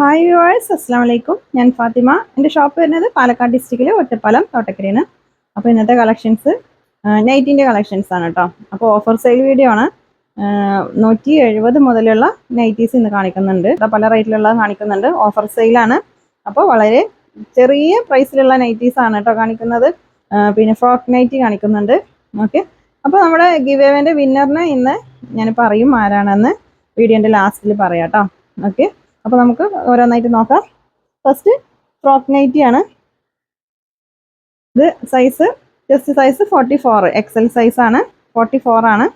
Hi viewers, അസ്സാം വലൈക്കും. ഞാൻ ഫാത്തിമ. എൻ്റെ ഷോപ്പ് വരുന്നത് പാലക്കാട് ഡിസ്ട്രിക്റ്റിലെ ഒറ്റപ്പാലം തോട്ടക്കരയാണ്. അപ്പോൾ ഇന്നത്തെ കളക്ഷൻസ് നൈറ്റിൻ്റെ കളക്ഷൻസ് ആണ് കേട്ടോ. അപ്പോൾ ഓഫർ സെയിൽ വീഡിയോ ആണ്. 170 മുതലുള്ള നൈറ്റീസ് ഇന്ന് കാണിക്കുന്നുണ്ട്. പല റേറ്റിലുള്ള കാണിക്കുന്നുണ്ട്. ഓഫർ സെയിലാണ്. അപ്പോൾ വളരെ ചെറിയ പ്രൈസിലുള്ള നൈറ്റീസ് ആണ് കേട്ടോ കാണിക്കുന്നത്. പിന്നെ ഫ്രോക്ക് നൈറ്റി കാണിക്കുന്നുണ്ട്. ഓക്കെ, അപ്പോൾ നമ്മുടെ ഗിവ് എവേൻ്റെ വിന്നറിനെ ഇന്ന് ഞാൻ പറയും ആരാണെന്ന് വീഡിയോൻ്റെ ലാസ്റ്റിൽ പറയാം കേട്ടോ. ഓക്കെ, അപ്പോൾ നമുക്ക് ഓരോന്നായിട്ട് നോക്കാം. ഫസ്റ്റ് ഫ്രോക്ക് നൈറ്റി ആണ്. ഇത് size chest size 44, XL size ആണ്. 44 ആണ്.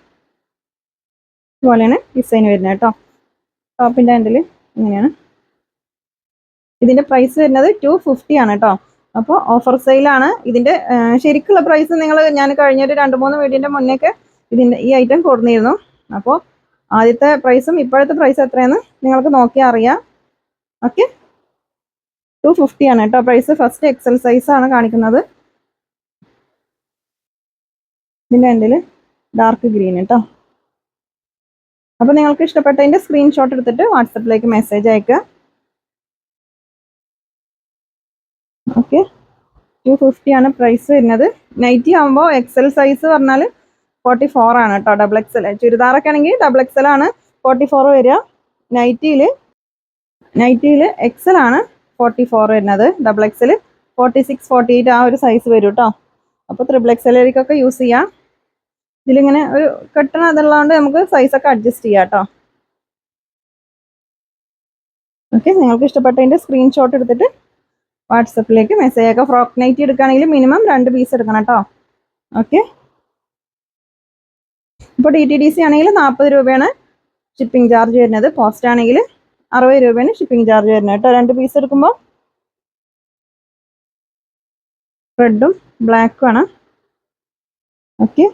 ഇതുപോലെയാണ് ഡിസൈൻ വരുന്നത് കേട്ടോ. ടോപ്പിൻ്റെ ഹാൻഡിൽ ഇങ്ങനെയാണ്. ഇതിൻ്റെ പ്രൈസ് വരുന്നത് 250 ആണ് കേട്ടോ. അപ്പോൾ ഓഫർ സെയിലാണ്. ഇതിൻ്റെ ശരിക്കുള്ള പ്രൈസ് ഞാൻ കഴിഞ്ഞൊരു 2-3 വീഡിയോൻ്റെ മുന്നേക്ക് ഈ ഐറ്റം കൊടുന്നിരുന്നു. അപ്പോൾ ആദ്യത്തെ പ്രൈസും ഇപ്പോഴത്തെ പ്രൈസ് എത്രയെന്ന് നിങ്ങൾക്ക് നോക്കിയാൽ അറിയാം. ഓക്കെ, 250 ആണ് കേട്ടോ പ്രൈസ്. ഫസ്റ്റ് എക്സൽ സൈസ് ആണ് കാണിക്കുന്നത്. ഇതിൻ്റെ എൻഡിൽ ഡാർക്ക് ഗ്രീൻ കേട്ടോ. അപ്പോൾ നിങ്ങൾക്ക് ഇഷ്ടപ്പെട്ടതിൻ്റെ സ്ക്രീൻഷോട്ട് എടുത്തിട്ട് വാട്സപ്പിലേക്ക് മെസ്സേജ് അയക്കുക. ഓക്കെ, 250 ആണ് പ്രൈസ് വരുന്നത്. നൈറ്റി ആകുമ്പോൾ എക്സൽ സൈസ് പറഞ്ഞാൽ 44 ആണ് കേട്ടോ. ഡബിൾ എക്സൽ ചുരിദാറൊക്കെ ആണെങ്കിൽ ഡബിൾ എക്സൽ ആണ് 44 വരിക. നൈറ്റിയിൽ എക്സൽ ആണ് 44 വരുന്നത്. ഡബിൾ എക്സൽ 46, 48 ആ ഒരു സൈസ് വരും കേട്ടോ. അപ്പോൾ ത്രിബിൾ എക്സലിലേക്കൊക്കെ യൂസ് ചെയ്യാം. ഇതിലിങ്ങനെ ഒരു കെട്ടണ അതുള്ളതുകൊണ്ട് നമുക്ക് സൈസൊക്കെ അഡ്ജസ്റ്റ് ചെയ്യാം കേട്ടോ. ഓക്കെ, നിങ്ങൾക്ക് ഇഷ്ടപ്പെട്ടതിൻ്റെ സ്ക്രീൻഷോട്ട് എടുത്തിട്ട് വാട്സപ്പിലേക്ക് മെസ്സേജ് അയക്കുക. ഫ്രോക്ക് നൈറ്റി എടുക്കുകയാണെങ്കിൽ മിനിമം 2 പീസ് എടുക്കണം കേട്ടോ. ഓക്കെ, ഇപ്പോൾ DTDC ആണെങ്കിൽ 40 രൂപയാണ് ഷിപ്പിംഗ് ചാർജ് വരുന്നത്. പോസ്റ്റ് ആണെങ്കിൽ 60 രൂപയാണ് ഷിപ്പിംഗ് ചാർജ് വരുന്നത് കേട്ടോ. 2 പീസ് എടുക്കുമ്പോൾ റെഡും ബ്ലാക്കും ആണ്. ഓക്കെ,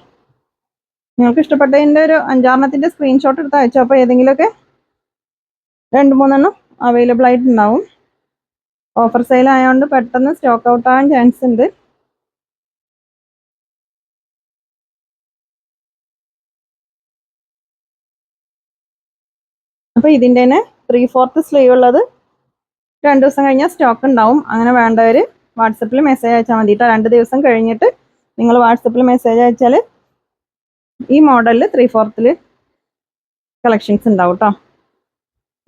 നിങ്ങൾക്ക് ഇഷ്ടപ്പെട്ടതിൻ്റെ ഒരു 5-6 സ്ക്രീൻഷോട്ട് എടുത്ത് അയച്ചോ. അപ്പോൾ ഏതെങ്കിലുമൊക്കെ 2-3 അവൈലബിൾ ആയിട്ടുണ്ടാവും. ഓഫർ സെയിൽ ആയതുകൊണ്ട് പെട്ടെന്ന് സ്റ്റോക്ക് ഔട്ട് ആവാൻ ചാൻസ് ഉണ്ട്. അപ്പോൾ ഇതിൻ്റെ തന്നെ 3/4 സ്ലീവ് ഉള്ളത് 2 ദിവസം കഴിഞ്ഞാൽ സ്റ്റോക്ക് ഉണ്ടാവും. അങ്ങനെ വേണ്ടവർ വാട്സപ്പിൽ മെസ്സേജ് അയച്ചാൽ മതി കേട്ടോ. 2 ദിവസം കഴിഞ്ഞിട്ട് നിങ്ങൾ വാട്സപ്പിൽ മെസ്സേജ് അയച്ചാൽ ഈ മോഡലിൽ 3/4 കളക്ഷൻസ് ഉണ്ടാവും കേട്ടോ.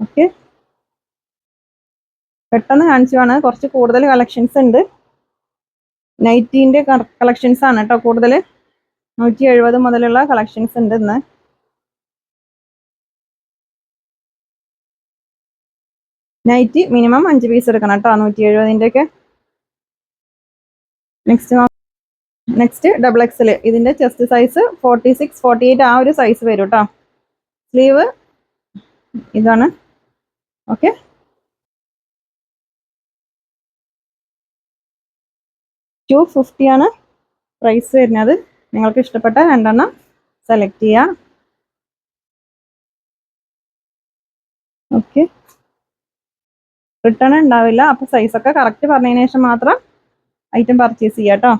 ഓക്കെ, പെട്ടെന്ന് കാണിച്ചുവാണ്. കുറച്ച് കൂടുതൽ കളക്ഷൻസ് ഉണ്ട്. നൈറ്റീൻ്റെ കളക്ഷൻസ് ആണ് കേട്ടോ കൂടുതൽ. 170 മുതലുള്ള കളക്ഷൻസ് ഉണ്ട് ഇന്ന്. നൈറ്റി മിനിമം 5 പീസ് എടുക്കണം കേട്ടോ 170-ൻ്റെ. Next double XL. ഇതിൻ്റെ ചെസ്റ്റ് സൈസ് 46, 48 ആ ഒരു സൈസ് വരും കേട്ടോ. സ്ലീവ് ഇതാണ്. ഓക്കെ, 250 ആണ് പ്രൈസ് വരുന്നത്. നിങ്ങൾക്ക് ഇഷ്ടപ്പെട്ട 2 സെലക്ട് ചെയ്യാം. ഓക്കെ, റിട്ടേൺ ഉണ്ടാവില്ല. അപ്പോൾ സൈസൊക്കെ കറക്റ്റ് പറഞ്ഞതിന് ശേഷം മാത്രം ഐറ്റം പർച്ചേസ് ചെയ്യാം കേട്ടോ.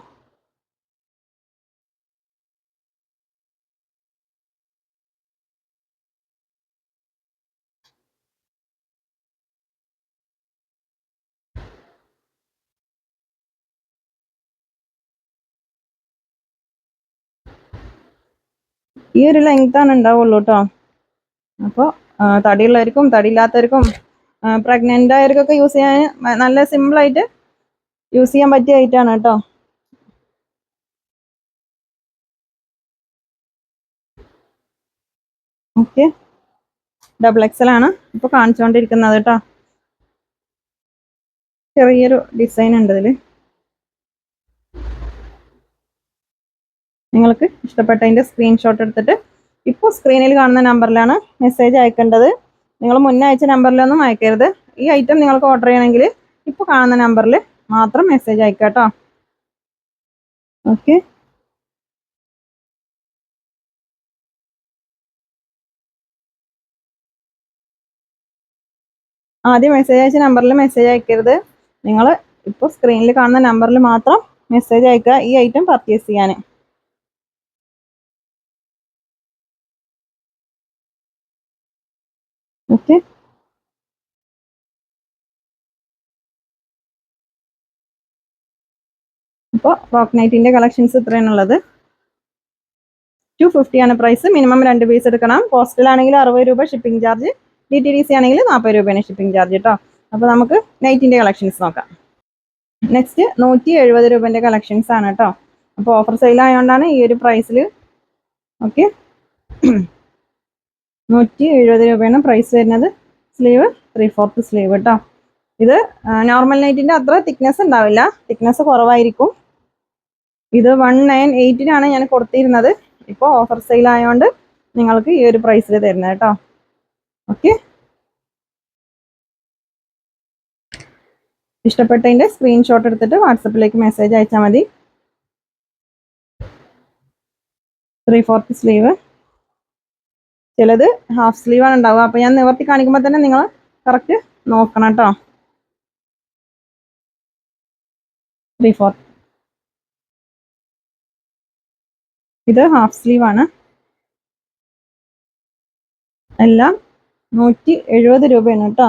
ഈ ഒരു ലെങ്ത്താണ് ഉണ്ടാവുള്ളൂ കേട്ടോ. അപ്പോൾ തടിയുള്ളവർക്കും തടിയില്ലാത്തവർക്കും പ്രഗ്നൻ്റ് ആയവർക്കൊക്കെ യൂസ് ചെയ്യാൻ നല്ല സിമ്പിളായിട്ട് യൂസ് ചെയ്യാൻ പറ്റിയ ഐറ്റമാണ് കേട്ടോ. ഓക്കെ, ഡബിൾ എക്സൽ ആണ് ഇപ്പോൾ കാണിച്ചുകൊണ്ടിരിക്കുന്നത് കേട്ടോ. ചെറിയൊരു ഡിസൈൻ ഉണ്ട് ഇതിൽ. നിങ്ങൾക്ക് ഇഷ്ടപ്പെട്ടതിൻ്റെ സ്ക്രീൻഷോട്ട് എടുത്തിട്ട് ഇപ്പോൾ സ്ക്രീനിൽ കാണുന്ന നമ്പറിലാണ് മെസ്സേജ് അയക്കേണ്ടത്. നിങ്ങൾ മുന്നേ അയച്ച നമ്പറിലൊന്നും അയക്കരുത്. ഈ ഐറ്റം നിങ്ങൾക്ക് ഓർഡർ ചെയ്യണമെങ്കിൽ ഇപ്പോൾ കാണുന്ന നമ്പറിൽ മാത്രം മെസ്സേജ് അയക്കുക കേട്ടോ. ഓക്കെ, ആദ്യം മെസ്സേജ് അയച്ച നമ്പറിൽ മെസ്സേജ് അയക്കരുത്. നിങ്ങൾ ഇപ്പോൾ സ്ക്രീനിൽ കാണുന്ന നമ്പറിൽ മാത്രം മെസ്സേജ് അയക്കുക ഈ ഐറ്റം പർച്ചേസ് ചെയ്യാൻ. ഓക്കെ, ഇപ്പോൾ ഫ്രോക്ക് നൈറ്റിൻ്റെ കളക്ഷൻസ് ഇത്രയാണുള്ളത്. 250 ആണ് പ്രൈസ്. മിനിമം 2 പീസ് എടുക്കണം. പോസ്റ്റലാണെങ്കിൽ 60 രൂപ ഷിപ്പിംഗ് ചാർജ്, DTDC ആണെങ്കിൽ 40 രൂപയാണ് ഷിപ്പിംഗ് ചാർജ് കേട്ടോ. അപ്പോൾ നമുക്ക് നൈറ്റിൻ്റെ കളക്ഷൻസ് നോക്കാം. നെക്സ്റ്റ് 170 രൂപേൻ്റെ കളക്ഷൻസ് ആണ് കേട്ടോ. അപ്പോൾ ഓഫർ സെയിൽ ആയതുകൊണ്ടാണ് ഈ ഒരു പ്രൈസിൽ. ഓക്കെ, 170 രൂപയാണ് പ്രൈസ് വരുന്നത്. സ്ലീവ് 3/4 സ്ലീവ് കേട്ടോ. ഇത് നോർമൽ നൈറ്റിൻ്റെ അത്ര തിക്നെസ് ഉണ്ടാവില്ല, തിക്നെസ് കുറവായിരിക്കും. ഇത് 198-നാണ് ഞാൻ കൊടുത്തിരുന്നത്. ഇപ്പോൾ ഓഫർ സെയിൽ ആയതുകൊണ്ട് നിങ്ങൾക്ക് ഈ ഒരു പ്രൈസിൽ തരുന്നത് കേട്ടോ. ഓക്കെ, ഇഷ്ടപ്പെട്ടതിൻ്റെ സ്ക്രീൻഷോട്ട് എടുത്തിട്ട് വാട്സപ്പിലേക്ക് മെസ്സേജ് അയച്ചാൽ മതി. 3/4 സ്ലീവ്, ചിലത് ഹാഫ് സ്ലീവാണ് ഉണ്ടാവുക. അപ്പോൾ ഞാൻ നിവർത്തി കാണിക്കുമ്പോൾ തന്നെ നിങ്ങൾ കറക്റ്റ് നോക്കണം കേട്ടോ. 3/4, ഇത് ഹാഫ് സ്ലീവാണ്. എല്ലാം 170 രൂപയാണ് കേട്ടോ.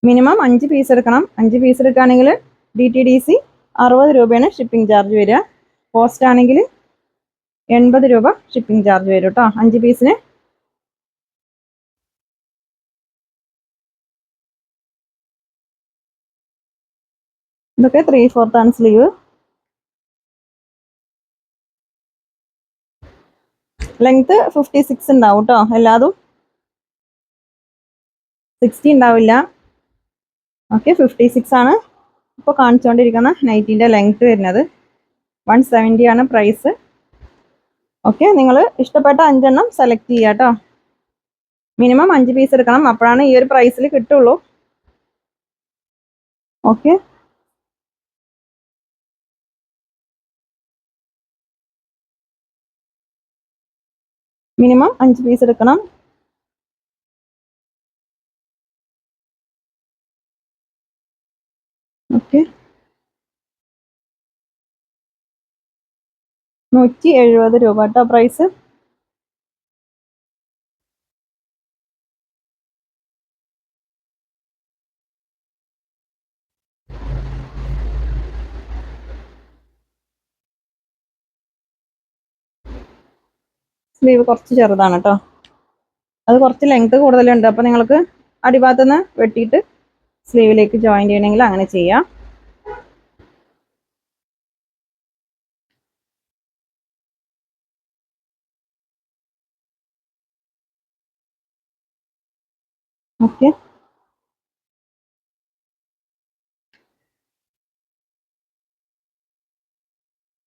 മിനിമം 5 പീസ് എടുക്കണം. 5 പീസ് എടുക്കുകയാണെങ്കിൽ DTDC 60 രൂപയാണ് ഷിപ്പിംഗ് ചാർജ് വരിക. പോസ്റ്റ് ആണെങ്കിൽ 80 രൂപ ഷിപ്പിംഗ് ചാർജ് വരും കേട്ടോ 5 പീസിന്. ഇതൊക്കെ 3/4 ആണ് സ്ലീവ്. ലെങ്ത് 56 ഉണ്ടാവും കേട്ടോ. എല്ലാതും 60 ഉണ്ടാവില്ല. ഓക്കെ, 56 ആണ് ഇപ്പോൾ കാണിച്ചുകൊണ്ടിരിക്കുന്ന നൈറ്റിൻ്റെ ലെങ്ത് വരുന്നത്. 170 ആണ് പ്രൈസ്. ഓക്കെ, നിങ്ങൾ ഇഷ്ടപ്പെട്ട 5 എണ്ണം സെലക്ട് ചെയ്യുക കേട്ടോ. മിനിമം 5 പീസ് എടുക്കണം, അപ്പോഴാണ് ഈ ഒരു പ്രൈസിൽ കിട്ടുള്ളൂ. ഓക്കെ, മിനിമം 5 പീസ് എടുക്കണം. ഓക്കെ, 170 രൂപ കേട്ടോ പ്രൈസ്. സ്ലീവ് കുറച്ച് ചെറുതാണ് കേട്ടോ. അത് കുറച്ച് ലെങ്ത് കൂടുതലുണ്ട്. അപ്പോൾ നിങ്ങൾക്ക് അടിഭാഗത്തുനിന്ന് വെട്ടിയിട്ട് സ്ലീവിലേക്ക് ജോയിൻ ചെയ്യണമെങ്കിൽ അങ്ങനെ ചെയ്യാം. ഓക്കെ,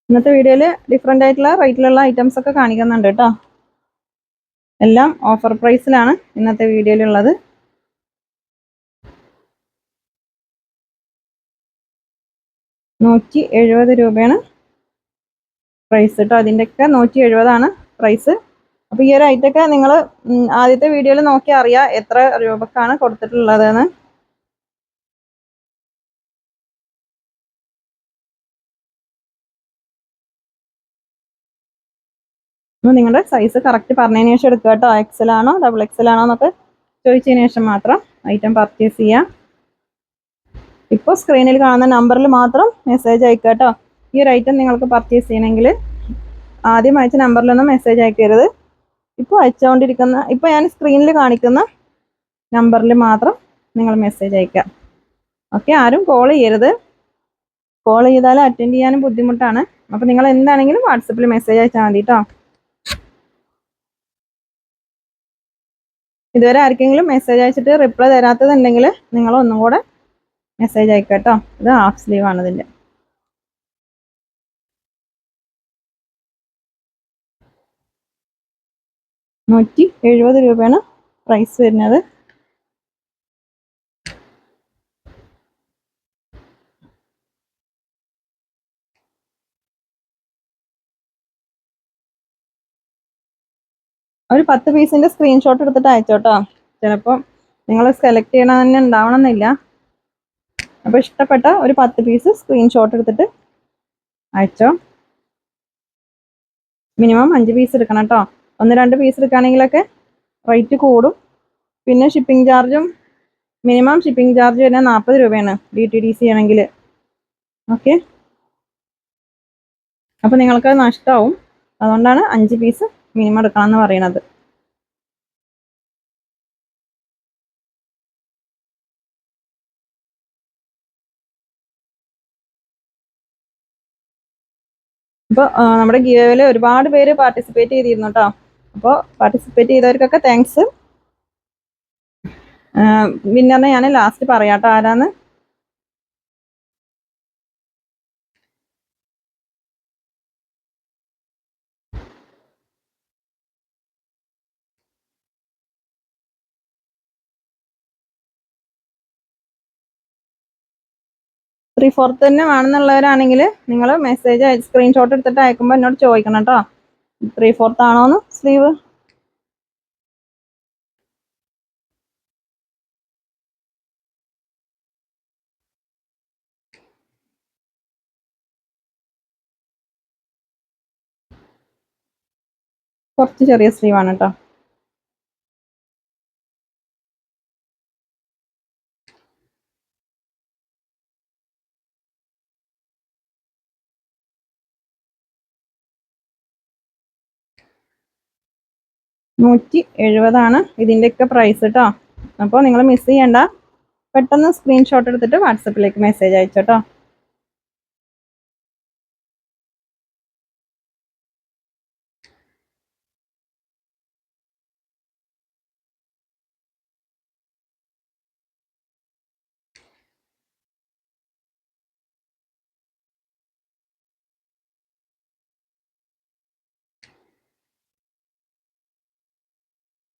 ഇന്നത്തെ വീഡിയോയിൽ ഡിഫറെൻ്റ് ആയിട്ടുള്ള റേറ്റിലുള്ള ഐറ്റംസ് ഒക്കെ കാണിക്കുന്നുണ്ട് കേട്ടോ. എല്ലാം ഓഫർ പ്രൈസിലാണ് ഇന്നത്തെ വീഡിയോയിലുള്ളത്. രൂപയാണ് പ്രൈസ് കേട്ടോ. അതിൻ്റെയൊക്കെ 170 പ്രൈസ്. അപ്പോൾ ഈ ഒരു ഐറ്റമൊക്കെ നിങ്ങൾ ആദ്യത്തെ വീഡിയോയിൽ നോക്കി അറിയാം എത്ര രൂപക്കാണ് കൊടുത്തിട്ടുള്ളതെന്ന്. നിങ്ങളുടെ സൈസ് കറക്റ്റ് പറഞ്ഞതിന് ശേഷം എടുക്കുക കേട്ടോ. XL ആണോ XXL ആണോ എന്നൊക്കെ ചോദിച്ചതിന് ശേഷം മാത്രം ഐറ്റം പർച്ചേസ് ചെയ്യാം. ഇപ്പോൾ സ്ക്രീനിൽ കാണുന്ന നമ്പറിൽ മാത്രം മെസ്സേജ് അയക്കുക കേട്ടോ. ഈ ഒരു ഐറ്റം നിങ്ങൾക്ക് പർച്ചേസ് ചെയ്യണമെങ്കിൽ ആദ്യം അയച്ച നമ്പറിലൊന്നും മെസ്സേജ് അയക്കരുത്. ഇപ്പോൾ ഇപ്പോൾ ഞാൻ സ്ക്രീനിൽ കാണിക്കുന്ന നമ്പറിൽ മാത്രം നിങ്ങൾ മെസ്സേജ് അയക്കുക. ഓക്കെ, ആരും കോൾ ചെയ്യരുത്. കോൾ ചെയ്താൽ അറ്റൻഡ് ചെയ്യാനും ബുദ്ധിമുട്ടാണ്. അപ്പോൾ നിങ്ങൾ എന്താണെങ്കിലും വാട്സപ്പിൽ മെസ്സേജ് അയച്ചാൽ മതി കേട്ടോ. ഇതുവരെ ആർക്കെങ്കിലും മെസ്സേജ് അയച്ചിട്ട് റിപ്ലൈ തരാത്തതുണ്ടെങ്കിൽ നിങ്ങൾ ഒന്നും കൂടെ മെസ്സേജ് അയക്കുക കേട്ടോ. ഇത് ഹാഫ് സ്ലീവ് ആണ് ഇതിൻ്റെ. രൂപയാണ് പ്രൈസ് വരുന്നത്. ഒരു 10 പീസിൻ്റെ സ്ക്രീൻഷോട്ട് എടുത്തിട്ട് അയച്ചോട്ടോ. ചിലപ്പോൾ നിങ്ങൾ സെലക്ട് ചെയ്യണ തന്നെ ഉണ്ടാവണമെന്നില്ല. അപ്പോൾ ഇഷ്ടപ്പെട്ട ഒരു 10 പീസ് സ്ക്രീൻഷോട്ട് എടുത്തിട്ട് അയച്ചോ. മിനിമം 5 പീസ് എടുക്കണം കേട്ടോ. 1-2 പീസ് എടുക്കുകയാണെങ്കിലൊക്കെ റേറ്റ് കൂടും. പിന്നെ ഷിപ്പിംഗ് ചാർജും മിനിമം ഷിപ്പിംഗ് ചാർജ് വരുന്നത് 40 രൂപയാണ് DTDC ആണെങ്കിൽ. ഓക്കെ, അപ്പോൾ നിങ്ങൾക്ക് നഷ്ടമാവും. അതുകൊണ്ടാണ് 5 പീസ് മിനിമം എടുക്കണം എന്ന് പറയുന്നത്. അപ്പോൾ നമ്മുടെ ഗിവ് ഒരുപാട് പേര് പാർട്ടിസിപ്പേറ്റ് ചെയ്തിരുന്നു കേട്ടോ. അപ്പോൾ പാർട്ടിസിപ്പേറ്റ് ചെയ്തവർക്കൊക്കെ താങ്ക്സ്. വിന്നറിനെ ഞാൻ ലാസ്റ്റ് പറയാം കേട്ടോ ആരാന്ന്. ത്രീ ഫോർത്ത് തന്നെ വേണമെന്നുള്ളവരാണെങ്കിൽ നിങ്ങൾ മെസ്സേജ് സ്ക്രീൻഷോട്ട് എടുത്തിട്ട് അയക്കുമ്പോൾ എന്നോട് ചോദിക്കണം കേട്ടോ, 3/4 ആണോന്ന് സ്ലീവ്. കുറച്ച് ചെറിയ സ്ലീവ് ആണ് കേട്ടോ. $170 ഇതിൻ്റെയൊക്കെ പ്രൈസ് കേട്ടോ. അപ്പോൾ നിങ്ങൾ മിസ് ചെയ്യണ്ട, പെട്ടെന്ന് സ്ക്രീൻഷോട്ട് എടുത്തിട്ട് വാട്സപ്പിലേക്ക് മെസ്സേജ് അയച്ചോട്ടോ.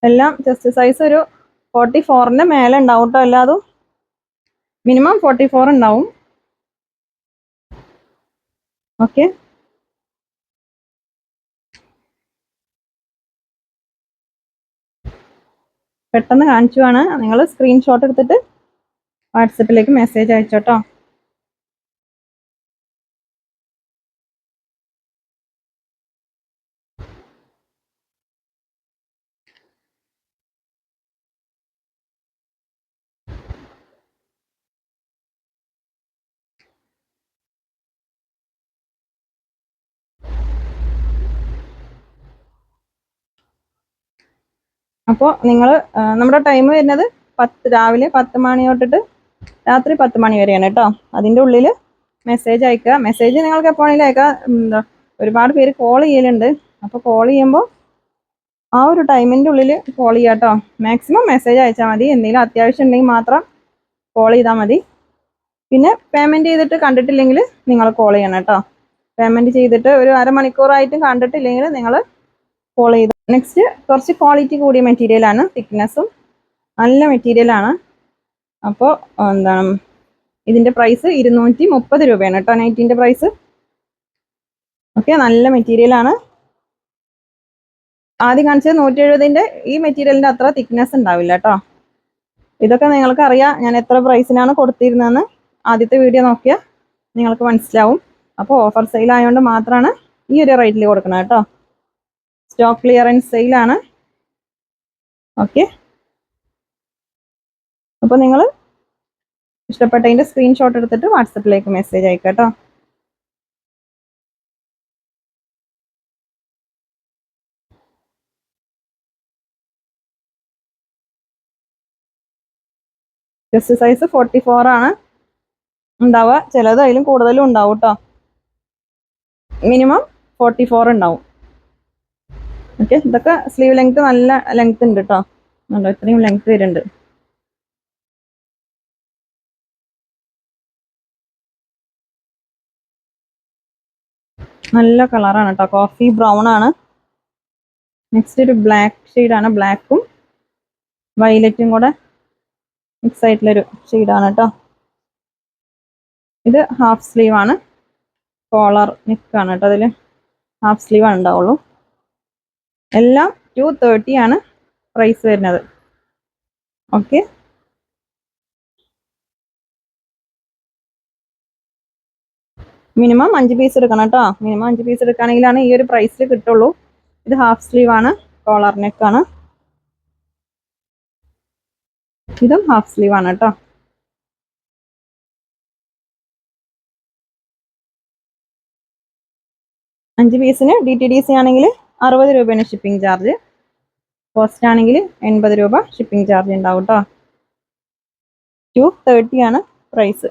എല്ലാം ചെസ്റ്റ് സൈസ് ഒരു 44ന്റെ മേലെ ഉണ്ടാവും കേട്ടോ. എല്ലാതും മിനിമം 44 ഉണ്ടാവും. ഓക്കെ, പെട്ടെന്ന് കാണിച്ചുവാണ്. നിങ്ങൾ സ്ക്രീൻഷോട്ട് എടുത്തിട്ട് വാട്സപ്പിലേക്ക് മെസ്സേജ് അയച്ചോട്ടോ. അപ്പോൾ നിങ്ങൾ നമ്മുടെ ടൈം വരുന്നത് രാവിലെ 10 മണി തൊട്ടിട്ട് രാത്രി 10 മണി വരെയാണ് കേട്ടോ. അതിൻ്റെ ഉള്ളിൽ മെസ്സേജ് അയക്കുക. മെസ്സേജ് നിങ്ങൾക്ക് എപ്പോഴെങ്കിലും അയക്കുക. ഒരുപാട് പേര് കോൾ ചെയ്യലുണ്ട്. അപ്പോൾ കോൾ ചെയ്യുമ്പോൾ ആ ഒരു ടൈമിൻ്റെ ഉള്ളിൽ കോൾ ചെയ്യുക കേട്ടോ. മാക്സിമം മെസ്സേജ് അയച്ചാൽ മതി. എന്തെങ്കിലും അത്യാവശ്യം ഉണ്ടെങ്കിൽ മാത്രം കോൾ ചെയ്താൽ മതി. പിന്നെ പേയ്മെൻറ്റ് ചെയ്തിട്ട് കണ്ടിട്ടില്ലെങ്കിൽ നിങ്ങൾ കോൾ ചെയ്യണം കേട്ടോ. പേയ്മെൻറ്റ് ചെയ്തിട്ട് ഒരു അരമണിക്കൂറായിട്ടും കണ്ടിട്ടില്ലെങ്കിൽ നിങ്ങൾ കോൾ ചെയ്തു. നെക്സ്റ്റ് കുറച്ച് ക്വാളിറ്റി കൂടിയ മെറ്റീരിയലാണ്, തിക്നെസ്സും നല്ല മെറ്റീരിയലാണ്. അപ്പോൾ എന്താണ് ഇതിൻ്റെ പ്രൈസ് 230 രൂപയാണ് കേട്ടോ, നൈറ്റിൻ്റെ പ്രൈസ്. ഓക്കെ, നല്ല മെറ്റീരിയലാണ്. ആദ്യം കാണിച്ചത് 170ൻ്റെ ഈ മെറ്റീരിയലിൻ്റെ അത്ര തിക്നെസ് ഉണ്ടാവില്ല കേട്ടോ. ഇതൊക്കെ നിങ്ങൾക്ക് അറിയാം ഞാൻ എത്ര പ്രൈസിനാണ് കൊടുത്തിരുന്നതെന്ന്. ആദ്യത്തെ വീഡിയോ നോക്കിയാൽ നിങ്ങൾക്ക് മനസ്സിലാവും. അപ്പോൾ ഓഫർ സെയിൽ ആയതുകൊണ്ട് മാത്രമാണ് ഈ ഒരു റേറ്റിൽ കൊടുക്കുന്നത് കേട്ടോ. Stock clearance സെയിലാണ്. ഓക്കെ, അപ്പോൾ നിങ്ങൾ ഇഷ്ടപ്പെട്ടതിൻ്റെ സ്ക്രീൻഷോട്ട് എടുത്തിട്ട് വാട്സപ്പിലേക്ക് മെസ്സേജ് അയക്കാം കേട്ടോ. ചെസ്റ്റ് സൈസ് 44 ആണ് ഉണ്ടാവുക. ചിലത് അതിലും കൂടുതലും ഉണ്ടാവും കേട്ടോ. മിനിമം 44 ഉണ്ടാവും. ഓക്കെ, ഇതൊക്കെ സ്ലീവ് ലെങ്ത് നല്ല ലെങ്ത് ഉണ്ട് കേട്ടോ. ഇത്രയും ലെങ്ത് വരുന്നുണ്ട്. നല്ല കളറാണ് കേട്ടോ, കോഫി ബ്രൗൺ ആണ്. നെക്സ്റ്റ് ഒരു ബ്ലാക്ക് ഷെയ്ഡാണ്, ബ്ലാക്കും വയലറ്റും കൂടെ മിക്സ് ആയിട്ടുള്ളൊരു ഷെയ്ഡാണ് കേട്ടോ. ഇത് ഹാഫ് സ്ലീവ് ആണ്, കോളർ നെക്കാണ് കേട്ടോ. അതിൽ ഹാഫ് സ്ലീവ് ആണ് ഉണ്ടാവുള്ളൂ. എല്ലാം 230 ആണ് പ്രൈസ് വരുന്നത്. ഓക്കെ, മിനിമം 5 പീസ് എടുക്കണം കേട്ടോ. മിനിമം 5 പീസ് എടുക്കുകയാണെങ്കിലാണ് ഈ ഒരു പ്രൈസിൽ കിട്ടുള്ളൂ. ഇത് ഹാഫ് സ്ലീവ് ആണ്, കോളർ നെക്കാണ്. ഇതും ഹാഫ് സ്ലീവ് ആണ് കേട്ടോ. 5 പീസിന് DTDC ആണെങ്കിൽ 60 രൂപയാണ് ഷിപ്പിംഗ് ചാർജ്. പോസ്റ്റ് ആണെങ്കിൽ 80 രൂപ ഷിപ്പിംഗ് ചാർജ് ഉണ്ടാവും കേട്ടോ. 230 ആണ് പ്രൈസ്.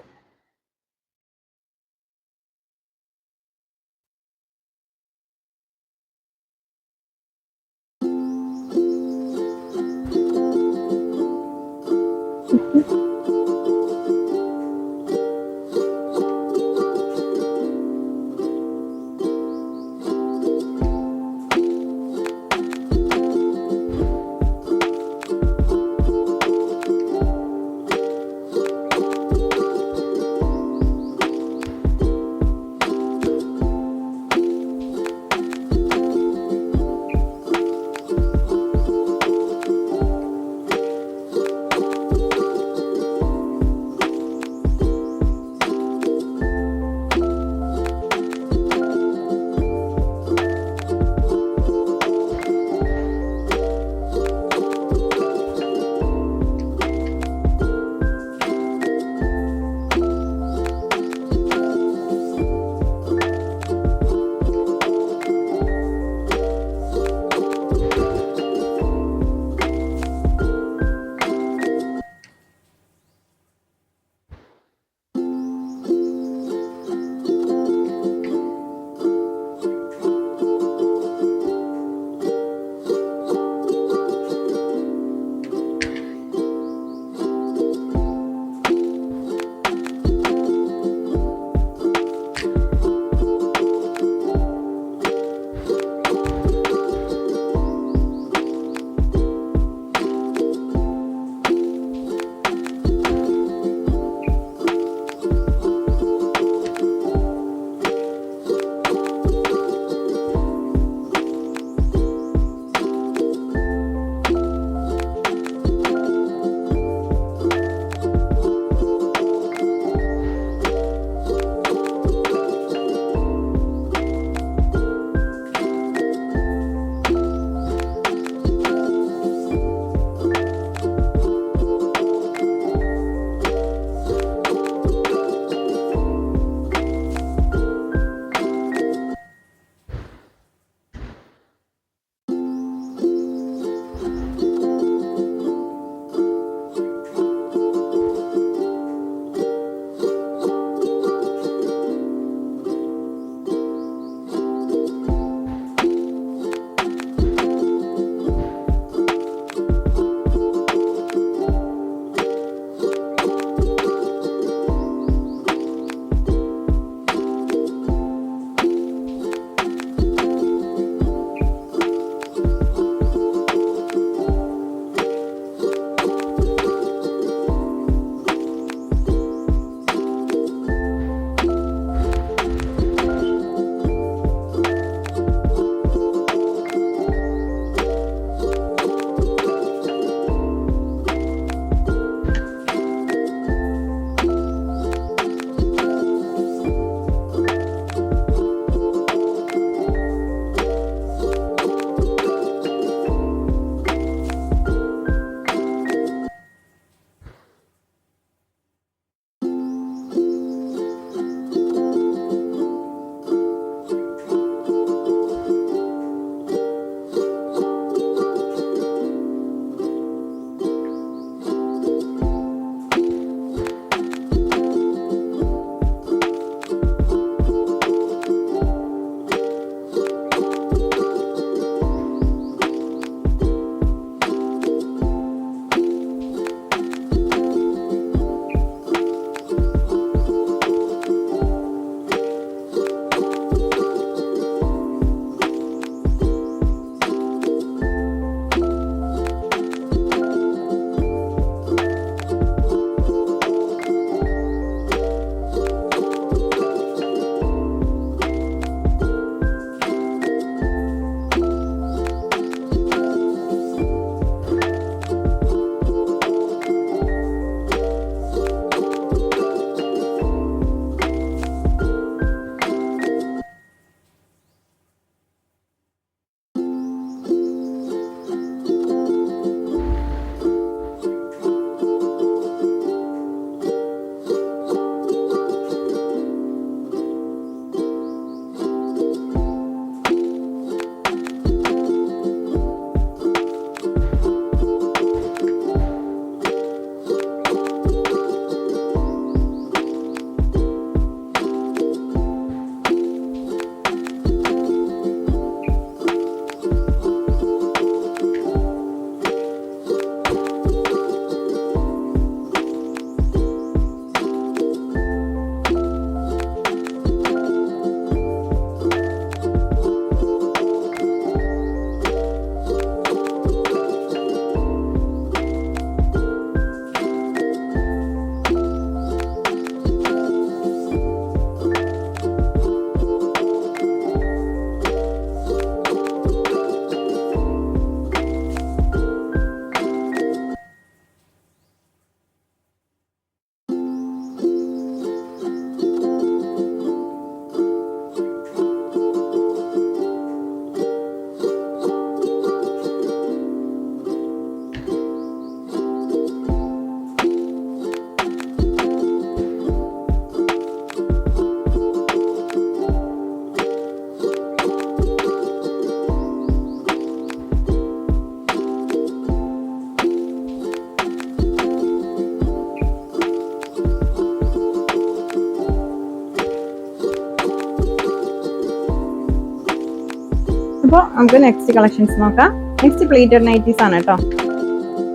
അപ്പോൾ നമുക്ക് നെക്സ്റ്റ് കളക്ഷൻസ് നോക്കാം. നെക്സ്റ്റ് പ്ലീറ്റഡ് നൈറ്റീസ് ആണ് കേട്ടോ.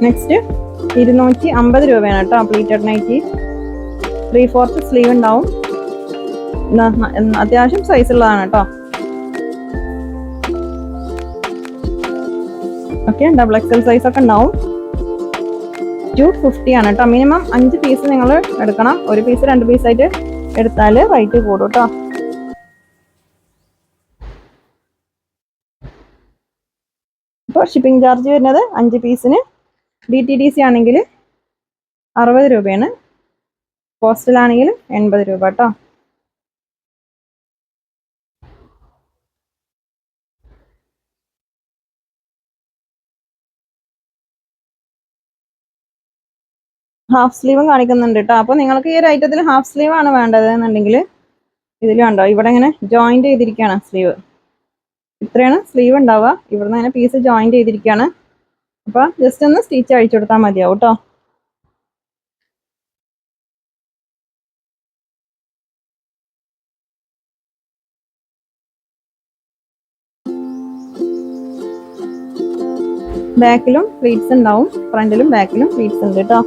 നെക്സ്റ്റ് 250 രൂപയാണ് കേട്ടോ പ്ലീറ്റഡ് നൈറ്റി. 3/4 സ്ലീവ് ഉണ്ടാവും. അത്യാവശ്യം സൈസ് ഉള്ളതാണ് കേട്ടോ. ഓക്കെ, ഡബിൾ എക്സൽ സൈസ് ഒക്കെ ഉണ്ടാവും. 250 ആണ് കേട്ടോ. മിനിമം 5 പീസ് നിങ്ങൾ എടുക്കണം. ഒരു പീസ് 2 പീസായിട്ട് എടുത്താൽ റേറ്റ് കൂടും കേട്ടോ. അപ്പോൾ ഷിപ്പിംഗ് ചാർജ് വരുന്നത് 5 പീസിന് DTDC ആണെങ്കിൽ 60 രൂപയാണ്. പോസ്റ്റലാണെങ്കിൽ 80 രൂപ കേട്ടോ. ഹാഫ് സ്ലീവും കാണിക്കുന്നുണ്ട് കേട്ടോ. അപ്പോൾ നിങ്ങൾക്ക് ഈ ഒരു ഐറ്റത്തിൽ ഹാഫ് സ്ലീവ് ആണ് വേണ്ടത് എന്നുണ്ടെങ്കിൽ ഇതിൽ കണ്ടോ, ഇവിടെ ഇങ്ങനെ ജോയിന്റ് ചെയ്തിരിക്കുകയാണ് സ്ലീവ്. ഇത്രയാണ് സ്ലീവ് ഉണ്ടാവുക. ഇവിടുന്ന് അങ്ങനെ പീസ് ജോയിന്റ് ചെയ്തിരിക്കുകയാണ്. അപ്പോൾ ജസ്റ്റ് ഒന്ന് സ്റ്റിച്ച് അഴിച്ചു കൊടുത്താൽ മതിയാവും കേട്ടോ. ബാക്കിലും പ്ലീറ്റ്സ് ഉണ്ടാവും. ഫ്രണ്ടിലും ബാക്കിലും പ്ലീറ്റ്സ് ഉണ്ട് കേട്ടോ.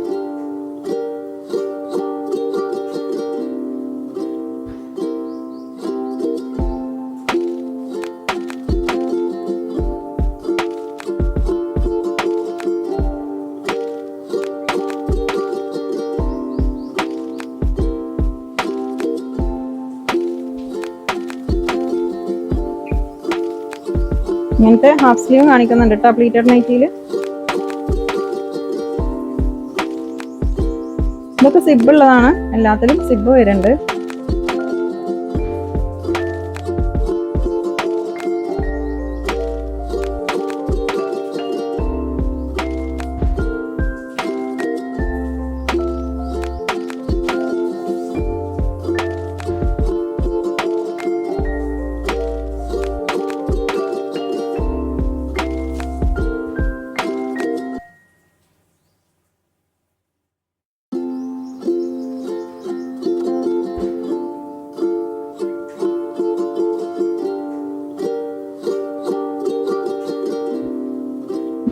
ഇങ്ങനത്തെ ഹാഫ് സ്ലീവ് കാണിക്കുന്നുണ്ട് കേട്ടോ പ്ലീറ്റഡ് നൈറ്റിയിൽ. ഇതൊക്കെ സിബ് ഉള്ളതാണ്. എല്ലാത്തിലും സിബ് വരുന്നുണ്ട്.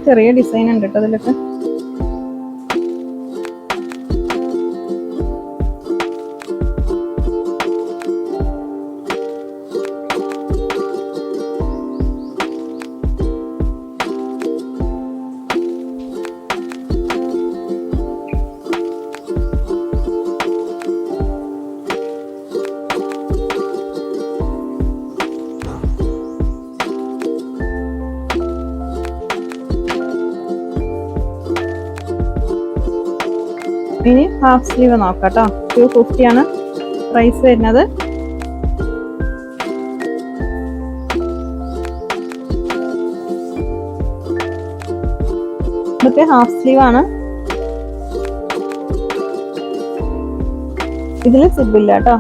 ചെറിയ ഡിസൈൻ ഉണ്ട് കേട്ടോ അതിലൊക്കെ. ഇനി ഹാഫ് സ്ലീവ് നോക്കാം കേട്ടോ. 250 ആണ് പ്രൈസ് വരുന്നത്. ഇതൊക്കെ ഹാഫ് സ്ലീവ് ആണ്. ഇതിൽ സിബില്ല കേട്ടോ.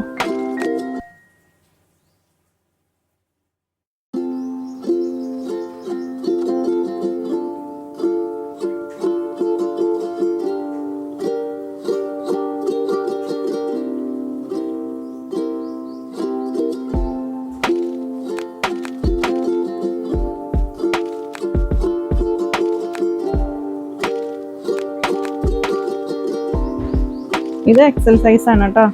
ഇത് എക്സൽ സൈസ് ആണ് കേട്ടോ.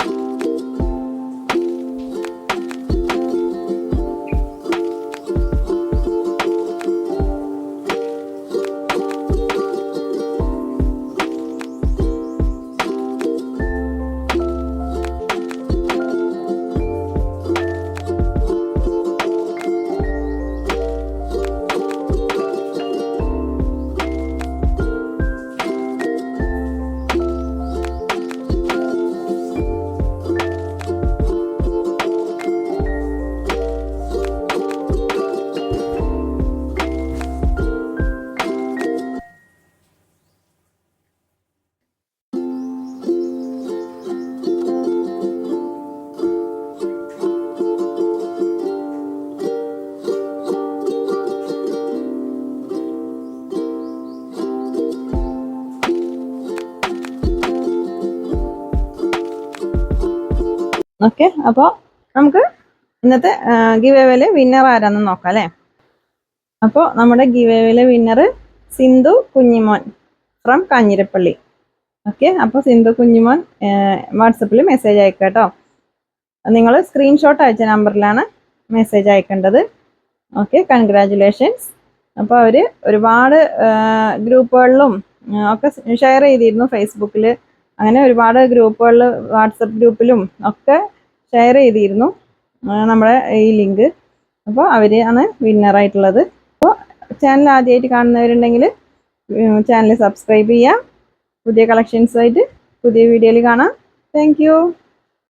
ഓക്കെ, അപ്പോൾ നമുക്ക് ഇന്നത്തെ ഗിവ് അവേയില് വിന്നർ ആരാന്ന് നോക്കാം അല്ലേ. അപ്പോൾ നമ്മുടെ ഗിവേയിലെ winner Sindhu Kunjimon from Kanjirappally. Okay, അപ്പോൾ സിന്ധു കുഞ്ഞിമോൻ വാട്സപ്പിൽ മെസ്സേജ് അയക്കുക കേട്ടോ. നിങ്ങൾ സ്ക്രീൻഷോട്ട് അയച്ച നമ്പറിലാണ് മെസ്സേജ് അയക്കേണ്ടത്. Okay, congratulations. അപ്പോൾ അവർ ഒരുപാട് ഗ്രൂപ്പുകളിലും ഒക്കെ ഷെയർ ചെയ്തിരുന്നു, ഫേസ്ബുക്കിൽ, അങ്ങനെ ഒരുപാട് ഗ്രൂപ്പുകളിൽ, വാട്സപ്പ് ഗ്രൂപ്പിലും ഒക്കെ ഷെയർ ചെയ്തിരുന്നു നമ്മുടെ ഈ ലിങ്ക്. അപ്പോൾ അവർ ആണ് വിന്നറായിട്ടുള്ളത്. അപ്പോൾ ചാനൽ ആദ്യമായിട്ട് കാണുന്നവരുണ്ടെങ്കിൽ ചാനൽ സബ്സ്ക്രൈബ് ചെയ്യുക. പുതിയ കളക്ഷൻസായിട്ട് പുതിയ വീഡിയോയിൽ കാണാം. Thank you.